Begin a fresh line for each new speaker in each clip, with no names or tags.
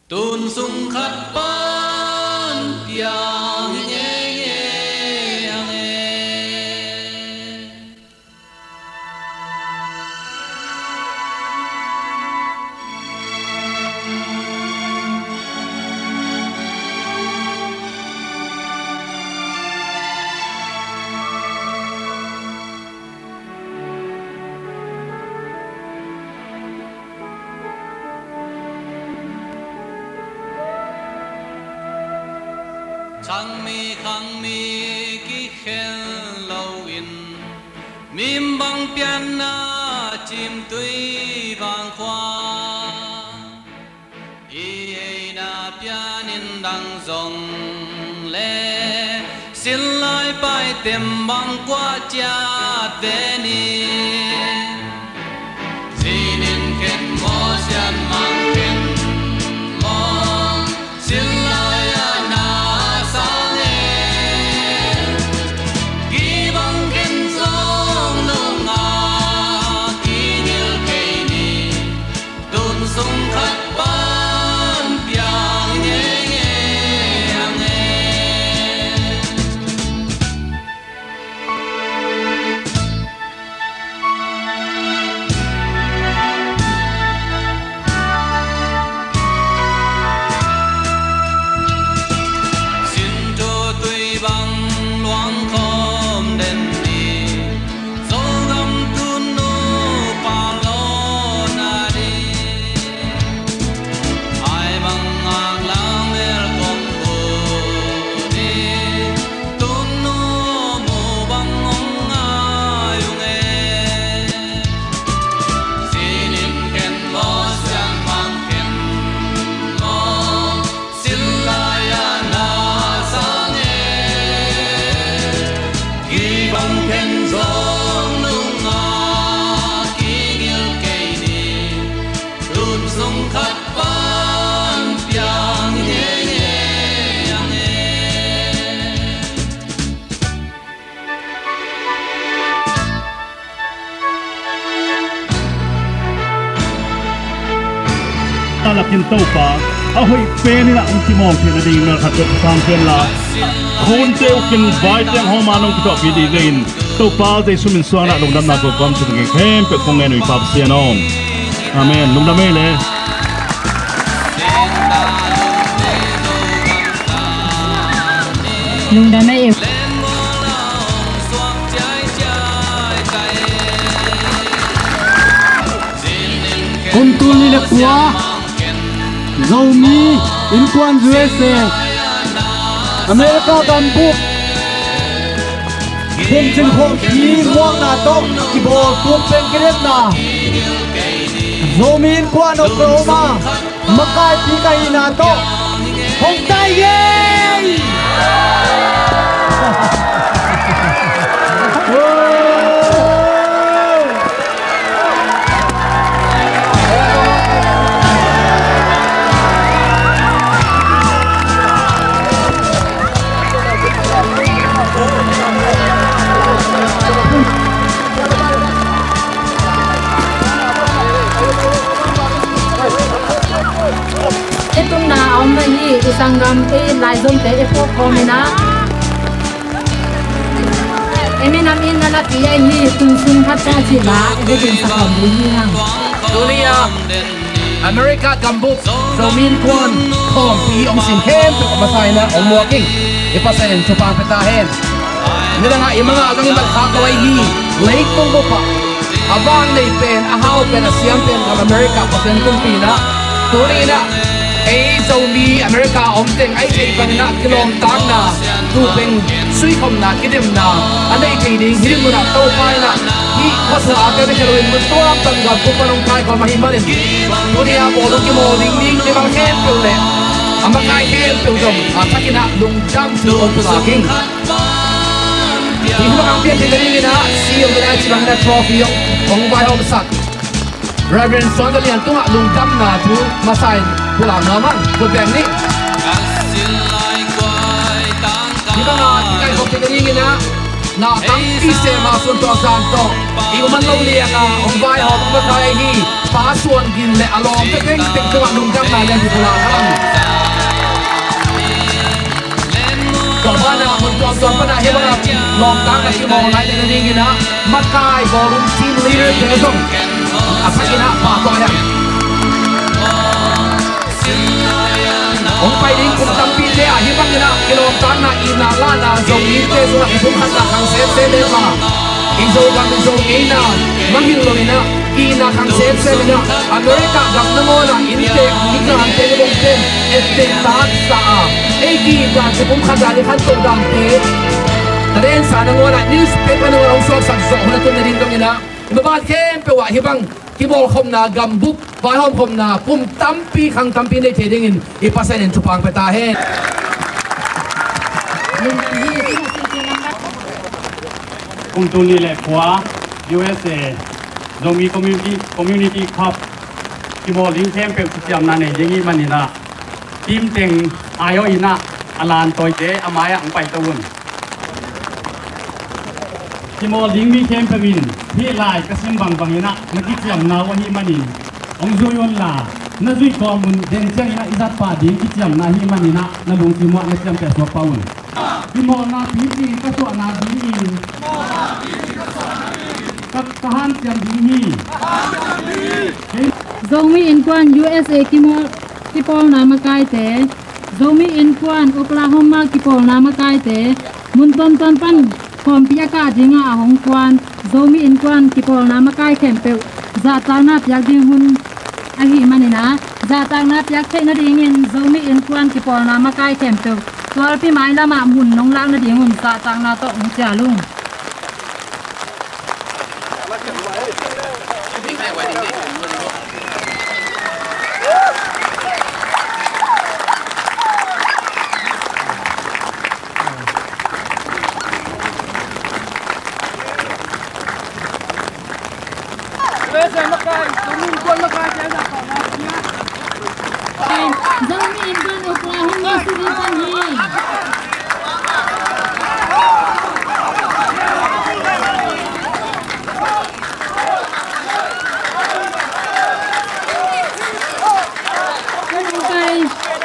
tôn sung khát ban piang nhẹ nhẹ khang mi ki khen lâu in mim bang pian na chim tui vang khoa i na pian in dang zong le xin lai pai tem bang qua cha ve ni xin in khen mo sian mang khen mo xin lai na
la kin to pa a hoi pe ni la ang timong thina ding na khat sang ken la khun teu kin vai teng ho ma nong to pi di vein to pa de sumin suana long dam na ko kom chu nge khem pe khong ngai nui pa sia nong amen long dam le
lung đam mê
con tu ni le kwa zomi in kwan USA America kan bu khom chen khom ki muang na to ki bol tu pen kret na zomi in kwan Oklahoma makai pi kai na to hong tai ye
tung na ông này hi isangam e lai zom te e pho komena emenam in na ti ai hi tung sing khat cha chi ba e din sa khom li hang
Tulia America Gambuk Zomin Kwan Khom Pi Ong Sin Hem Tu Masai na Ong Walking Ipasen Chupang Peta Hen Nila nga imanga agang imal kakaway hi Lake Tongo pa Abang na ipen Ahaw pen Asiyang pen Kang America Pasen kong pina Tulia Ei Zomi America Om Teng Ay kay Panina Kilong Tang na Tupeng Sui Khom na Kidim na Anay kay Ding Hirim mo na Tau Pai na Hi Kosa Ate Heroin mo Tuwang Tanggap Pupanong Kai Kwa Mahimanin Tulia Polong Kimo Ding Ding Limang Hen Pule Amang Kai Hen Pildom Atakina Lung Jam Tu Om Pusaking Hindi makang piyan Tinggalin na Siyong Ganay Silang na Trophy Yung Kung Bayong Sak Reverend Son Dalian Tunga Lung Jam na Tu Masain Pulang naman Pudeng ni Kita na Tikay Kung Tinggalin na Na Tang Ise Masun To Santo Iuman Law Liya Nga Kung Bayong Matay Hi ป้าส่วนกินและอารมณ์จะเก่งติดจังหวะนุ่มจังนายยังอยู่ตลาดครับก่อนว่านะคนจอมจอมปนาเฮบังลองตั้งในที่มองไหนในนี้กินนะมัดกายบอลลูนทีมลีดเดอร์เจสันอาศัยกินนะป่าต่อยังผมไปดิ้งคุมตั้งปีเดียฮิบังกินนะกิโลตันนะอินาลานาโจมีเตสุระอิบุขันนะขังเซฟเซเลมาอินโซกันอินโซอินามังฮิลโลนะอินาขังเซฟเซเลนะอเมริกากับนโมนะอินเตกนิกานเตกบงเตนเอเตตัสซาเอกีกันจะผมขันได้ขันตัวดำเตแต่เรื่องสารนโมนะนิวส์เพเปอร์นโมนะส่วนสักส่วนนะตัวนี้ตรงนี้นะเมื่อวานเข้มไปว่าฮิบังที่บอกคมนากัมบุกไฟห้องคมนาปุ่มตั้มปีขังตั้มปีในเทดิ้งอินอีปัสเซนจุปังไปตาเฮ
untuk nilai kuah USA zombie community cup kita link camp setiap nane jadi mana na tim teng ayo ina alan toy je amaya angpai tahun kita link camp minที่ลายกระซิบบางๆนะนักกิจกรรมนาวันนี้มันนี่องค์จุยวันละนักจุยข้อมูลเด่นเชียงนะอิสระป่าดีกิจกรรมนาที่มันนี่นะนักลงทุนว่านักกิจกรรมแต่สวบปาวน์ที่มอนาพีดีก็สวนาดีกับทหารเตรียมดี
zomi in kwan USA kipol nama kai te zomi in kwan Oklahoma kipol nama kai te mun ton pan kom piaka jinga ahong kwan zomi in kwan kipol nama kai kempe za tana pyak ding hun ahi manina za tana pyak the na ding in zomi in kwan kipol nama kai kempe twal pi mai lama mun nong lang na ding hun za tang na to ung cha lung zomi in kwan Oklahoma City pan hi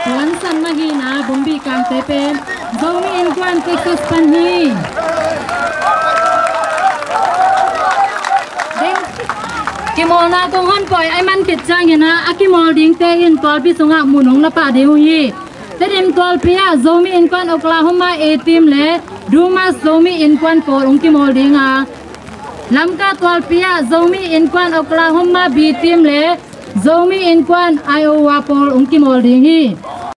Tuan san magina bombi kang tepe zomi in kwan Texas pan hi Kimol na tong hon poi ai man kit chang na akimol ding te in tol pi sunga munong na pa de hi tedim tol pia zomi in kwan Oklahoma A team le Dumas zomi in kwan por ong kimol ding a lamka tol pia zomi in kwan Oklahoma B team le zomi in kwan Iowa por ong kimol ding hi